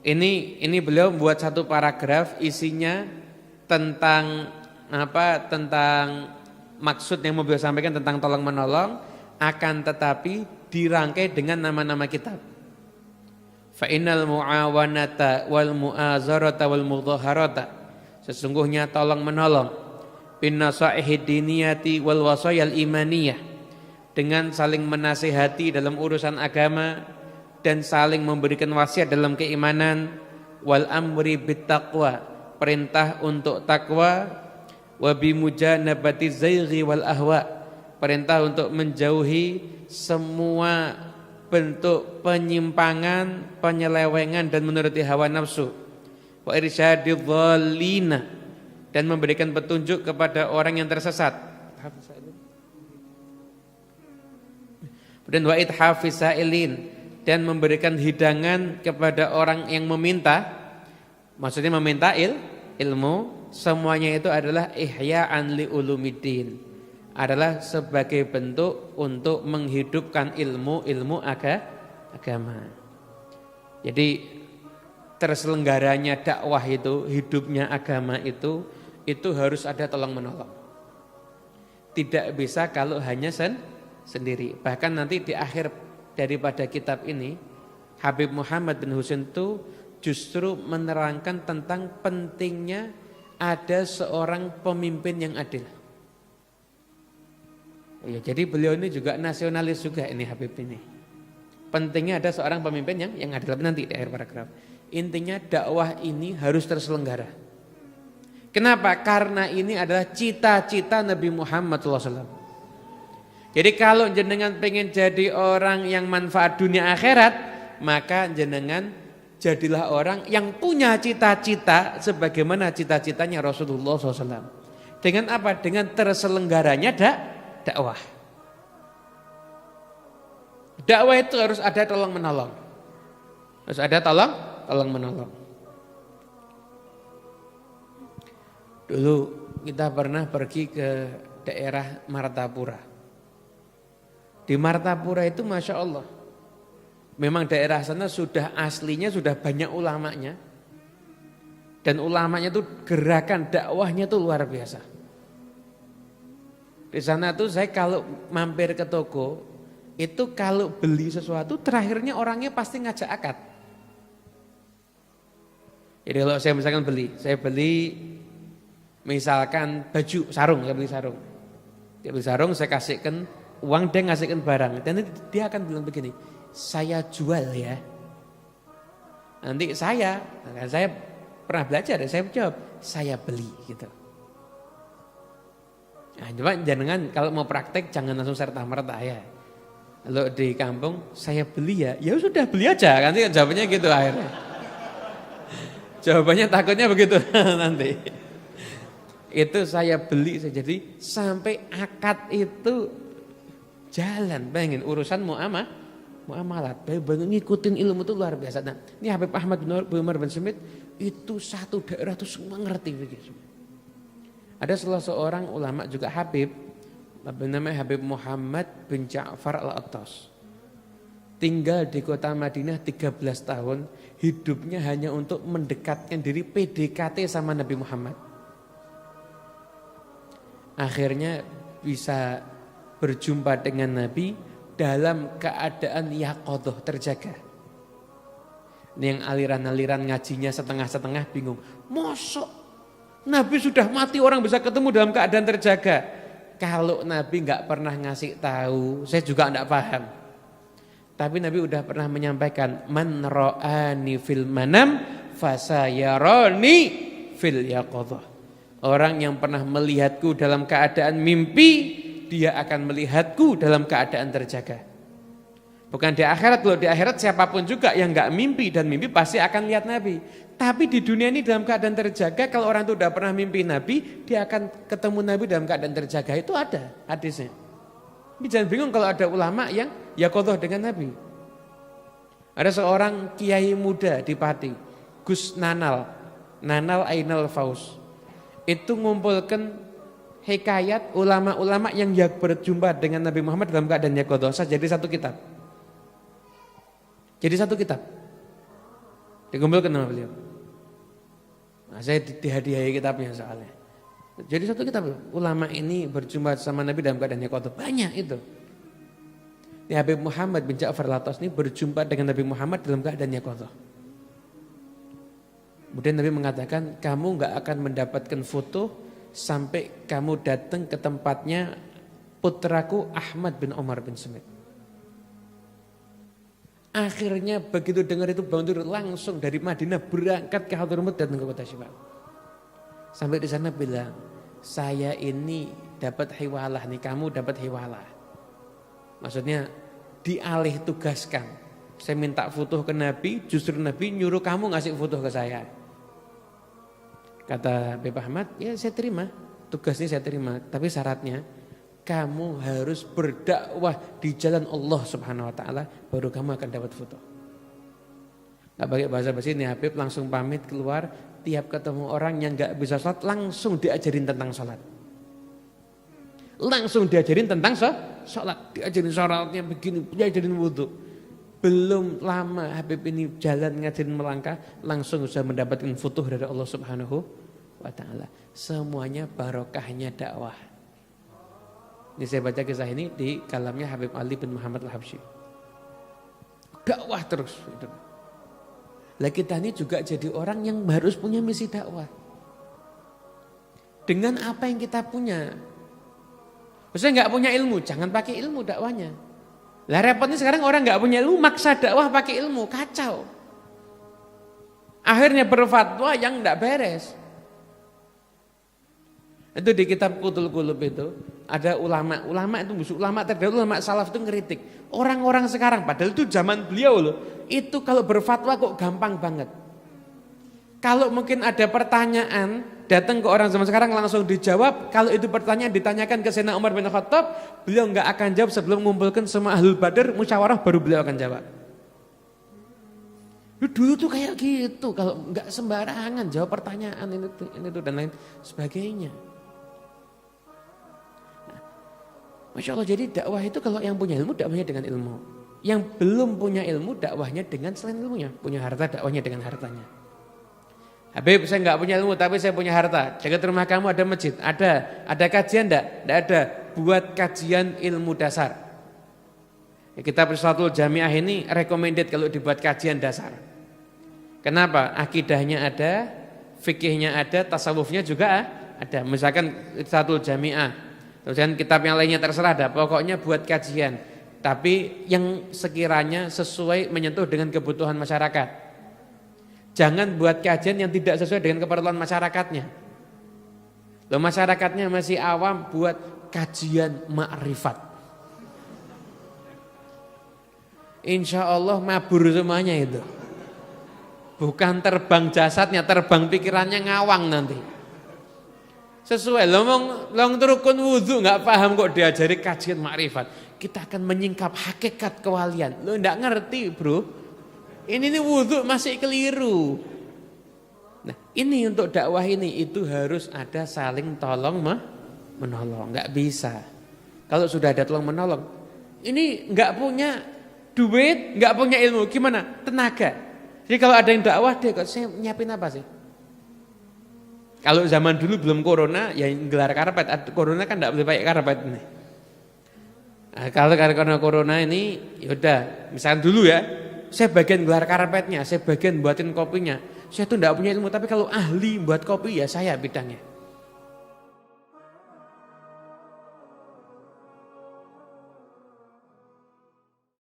Ini beliau buat satu paragraf isinya tentang apa? Tentang maksud yang mau beliau sampaikan tentang tolong menolong, akan tetapi dirangkai dengan nama-nama kitab. Fa innal muawanata wal muazarata wal mudhaharata, sesungguhnya tolong menolong, bin nasaihid diniyati wal wasayal imaniyah, dengan saling menasihati dalam urusan agama dan saling memberikan wasiat dalam keimanan, wal amri bit taqwa, perintah untuk takwa, wa bi mujanabati zaighi wal ahwa, perintah untuk menjauhi semua bentuk penyimpangan, penyelewengan dan menuruti hawa nafsu, wa irsyadidz dhallina, dan memberikan petunjuk kepada orang yang tersesat, dan wa ithafis sa'ilin, dan memberikan hidangan kepada orang yang meminta. Maksudnya meminta ilmu, semuanya itu adalah ihya'an li ulumiddin, adalah sebagai bentuk untuk menghidupkan ilmu agama. Jadi terselenggaranya dakwah itu, hidupnya agama itu harus ada tolong menolong. Tidak bisa kalau hanya sendiri. Bahkan nanti di akhir daripada kitab ini, Habib Muhammad bin Husain itu justru menerangkan tentang pentingnya ada seorang pemimpin yang adil. Ya, jadi beliau ini juga nasionalis juga ini Habib ini. Pentingnya ada seorang pemimpin yang adil. Nanti di akhir paragraf. Intinya dakwah ini harus terselenggara. Kenapa? Karena ini adalah cita-cita Nabi Muhammad SAW. Jadi kalau jenengan pengen jadi orang yang manfaat dunia akhirat, maka jenengan jadilah orang yang punya cita-cita sebagaimana cita-citanya Rasulullah SAW. Dengan apa? Dengan terselenggaranya dakwah. Dakwah itu harus ada tolong menolong. Harus ada tolong menolong. Dulu kita pernah pergi ke daerah Martapura. Di Martapura itu Masya Allah, memang daerah sana sudah aslinya sudah banyak ulamanya. Dan ulamanya itu gerakan dakwahnya itu luar biasa. Di sana tuh saya kalau mampir ke toko, itu kalau beli sesuatu terakhirnya orangnya pasti ngajak akad. Jadi kalau saya misalkan saya beli misalkan baju, sarung, saya beli sarung. Dia beli sarung, saya kasihkan uang, dia ngasihkan barang. Dan dia akan bilang begini, saya jual ya. Nanti saya pernah belajar, saya jawab, saya beli gitu. Nah, coba jangan kalau mau praktek jangan langsung serta-merta ya. Kalau di kampung saya beli ya sudah beli aja. Nanti jawabannya gitu akhirnya. Jawabannya takutnya begitu nanti. Itu saya beli, jadi sampai akad itu jalan, pengen urusan muamalat, pengen ngikutin ilmu itu luar biasa. Nah, ini Habib Ahmad bin Umar bin Smith itu satu daerah itu semua ngerti begitu. Ada salah seorang ulama juga Habib, namanya Habib Muhammad bin Ja'far al-Attas. Tinggal di kota Madinah 13 tahun, hidupnya hanya untuk mendekatkan diri PDKT sama Nabi Muhammad. Akhirnya bisa berjumpa dengan Nabi dalam keadaan yaqadhah, terjaga. Ini yang aliran-aliran ngajinya setengah-setengah bingung. Mosok Nabi sudah mati orang bisa ketemu dalam keadaan terjaga. Kalau Nabi enggak pernah ngasih tahu, saya juga enggak paham. Tapi Nabi udah pernah menyampaikan, man ra'ani fil manam fasayarani fil yaqadhah. Orang yang pernah melihatku dalam keadaan mimpi, dia akan melihatku dalam keadaan terjaga. Bukan di akhirat, kalau di akhirat siapapun juga yang enggak mimpi dan mimpi pasti akan lihat Nabi. Tapi di dunia ini dalam keadaan terjaga, kalau orang itu sudah pernah mimpi Nabi, dia akan ketemu Nabi dalam keadaan terjaga. Itu ada hadisnya. Ini jangan bingung kalau ada ulama yang yaqadhah dengan Nabi. Ada seorang kiai muda di Pati, Gus Nanal Ainal Faus. Itu ngumpulkan hikayat ulama-ulama yang berjumpa dengan Nabi Muhammad dalam keadaan yaqadhah, jadi satu kitab. Dikumpulkan sama beliau. Nah, saya dihadiahi kitabnya soalnya. Jadi satu kitab, ulama ini berjumpa sama Nabi dalam keadaan yaqadhah. Banyak itu. Ini Habib Muhammad bin Ja'far Al-Atas ini berjumpa dengan Nabi Muhammad dalam keadaan yaqadhah. Kemudian Nabi mengatakan, kamu gak akan mendapatkan foto sampai kamu datang ke tempatnya putraku Ahmad bin Umar bin Sumit. Akhirnya begitu dengar itu bangun tidur langsung dari Madinah berangkat ke Hadramut datang ke kota Syibal. Sampai di sana bilang, saya ini dapat hiwalah nih, kamu dapat hiwalah. Maksudnya dialih tugaskan. Saya minta foto ke Nabi, justru Nabi nyuruh kamu ngasih foto ke saya. Kata Habib Ahmad, ya saya terima, tugasnya saya terima, tapi syaratnya kamu harus berdakwah di jalan Allah Subhanahu wa taala, baru kamu akan dapat foto. Gak pakai bahasa basi ini, Habib langsung pamit keluar, tiap ketemu orang yang gak bisa sholat langsung diajarin tentang sholat. Langsung diajarin tentang sholat, diajarin sholatnya begini, diajarin wudhu. Belum lama Habib ini jalan ngajarin melangkah, langsung bisa mendapatkan foto dari Allah Subhanahu wa taala. Semuanya barokahnya dakwah. Ini saya baca kisah ini di kalamnya Habib Ali bin Muhammad Al-Habsyi. Dakwah terus. Lah kita ini juga jadi orang yang harus punya misi dakwah. Dengan apa yang kita punya. Maksudnya nggak punya ilmu, jangan pakai ilmu dakwahnya. Lah repotnya sekarang orang nggak punya ilmu, maksa dakwah pakai ilmu, kacau. Akhirnya berfatwa yang nggak beres. Itu di kitab Qutul Qulub itu ada ulama itu musuh ulama terdahulu, ulama salaf itu ngeritik orang-orang sekarang, padahal itu zaman beliau loh. Itu kalau berfatwa kok gampang banget. Kalau mungkin ada pertanyaan datang ke orang zaman sekarang langsung dijawab. Kalau itu pertanyaan ditanyakan ke Sayyidina Umar bin Khattab, beliau nggak akan jawab sebelum mengumpulkan semua ahlul badar musyawarah baru beliau akan jawab. Dulu tuh kayak gitu, kalau nggak sembarangan jawab pertanyaan ini tuh dan lain sebagainya. Masya Allah, jadi dakwah itu kalau yang punya ilmu dakwahnya dengan ilmu. Yang belum punya ilmu dakwahnya dengan selain ilmunya. Punya harta dakwahnya dengan hartanya. Habib, saya nggak punya ilmu tapi saya punya harta. Dekat rumah kamu ada masjid, ada kajian enggak? Enggak ada. Buat kajian ilmu dasar. Kitab Risalatul Jami'ah ini recommended kalau dibuat kajian dasar. Kenapa? Akidahnya ada, fikihnya ada, tasawufnya juga ada. Misalkan Risalatul Jami'ah. Kemudian kitab yang lainnya terserah ada, pokoknya buat kajian. Tapi yang sekiranya sesuai menyentuh dengan kebutuhan masyarakat. Jangan buat kajian yang tidak sesuai dengan keperluan masyarakatnya. Loh, masyarakatnya masih awam, buat kajian makrifat. Insya Allah mabur semuanya itu. Bukan terbang jasadnya, terbang pikirannya ngawang nanti. Sesuai, long rukun wudhu nggak paham kok diajari kajian makrifat. Kita akan menyingkap hakikat kewalian. Lo nggak ngerti bro. Ini wudhu masih keliru. Nah ini untuk dakwah ini itu harus ada saling tolong menolong. Nggak bisa. Kalau sudah ada tolong menolong, ini nggak punya duit, nggak punya ilmu, gimana? Tenaga. Jadi kalau ada yang dakwah dia kok saya nyiapin apa sih? Kalau zaman dulu belum corona, ya gelar karpet. Corona kan tidak boleh pakai karpet ini. Nah, kalau karena corona ini, yaudah, misalnya dulu ya, saya bagian gelar karpetnya, saya bagian buatin kopinya. Saya tuh tidak punya ilmu, tapi kalau ahli buat kopi ya saya bidangnya.